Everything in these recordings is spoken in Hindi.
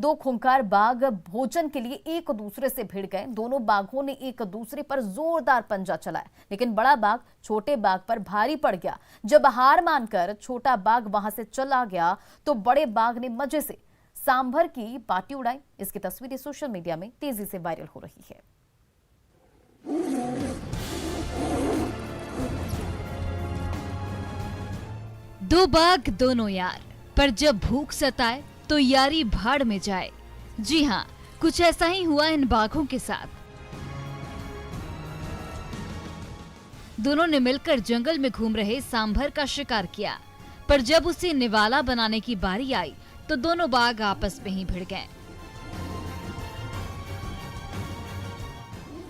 दो खूंखार बाघ भोजन के लिए एक दूसरे से भिड़ गए। दोनों बाघों ने एक दूसरे पर जोरदार पंजा चलाया, लेकिन बड़ा बाघ छोटे बाघ पर भारी पड़ गया। जब हार मानकर छोटा बाघ वहां से चला गया तो बड़े बाघ ने मजे से सांभर की पार्टी उड़ाई। इसकी तस्वीरें सोशल मीडिया में तेजी से वायरल हो रही है। दो बाघ दोनों यार, पर जब भूख सताए तो यारी भाड़ में जाए। जी हाँ, कुछ ऐसा ही हुआ इन बाघों के साथ। दोनों ने मिलकर जंगल में घूम रहे सांभर का शिकार किया, पर जब उसे निवाला बनाने की बारी आई तो दोनों बाघ आपस में ही भिड़ गए।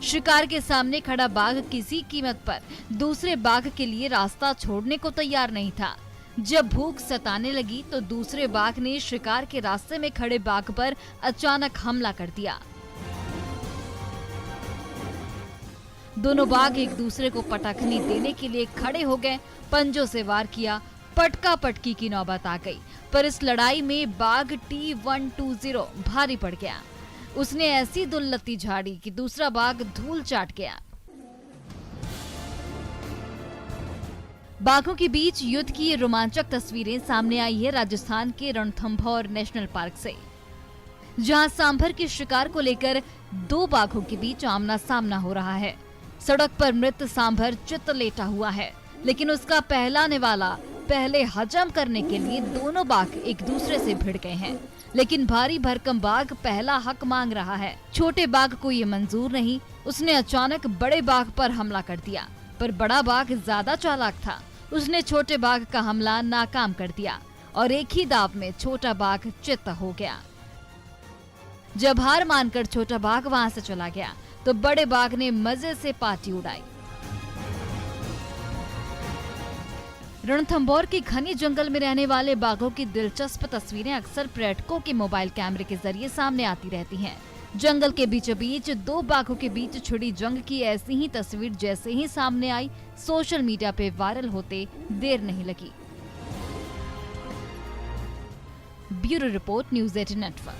शिकार के सामने खड़ा बाघ किसी कीमत पर दूसरे बाघ के लिए रास्ता छोड़ने को तैयार नहीं था। जब भूख सताने लगी तो दूसरे बाघ ने शिकार के रास्ते में खड़े बाघ पर अचानक हमला कर दिया। दोनों बाघ एक दूसरे को पटखनी देने के लिए खड़े हो गए। पंजों से वार किया, पटका पटकी की नौबत आ गई। पर इस लड़ाई में बाघ T120 भारी पड़ गया। उसने ऐसी दुल्लती झाड़ी कि दूसरा बाघ धूल चाट गया। बाघों के बीच युद्ध की ये रोमांचक तस्वीरें सामने आई है राजस्थान के रणथंभौर नेशनल पार्क से, जहां सांभर के शिकार को लेकर दो बाघों के बीच आमना सामना हो रहा है। सड़क पर मृत सांभर चित लेटा हुआ है, लेकिन उसका पहला निवाला पहले हजम करने के लिए दोनों बाघ एक दूसरे से भिड़ गए हैं। लेकिन भारी भरकम बाघ पहला हक मांग रहा है। छोटे बाघ को ये मंजूर नहीं। उसने अचानक बड़े बाघ पर हमला कर दिया, पर बड़ा बाघ ज्यादा चालाक था। उसने छोटे बाघ का हमला नाकाम कर दिया और एक ही दाव में छोटा बाघ चित्त हो गया। जब हार मानकर छोटा बाघ वहां से चला गया तो बड़े बाघ ने मजे से पार्टी उड़ाई। रणथंभौर के घने जंगल में रहने वाले बाघों की दिलचस्प तस्वीरें अक्सर पर्यटकों के मोबाइल कैमरे के जरिए सामने आती रहती हैं। जंगल के बीचों बीच दो बाघों के बीच छिड़ी जंग की ऐसी ही तस्वीर जैसे ही सामने आई, सोशल मीडिया पे वायरल होते देर नहीं लगी। Bureau report, news 18 network.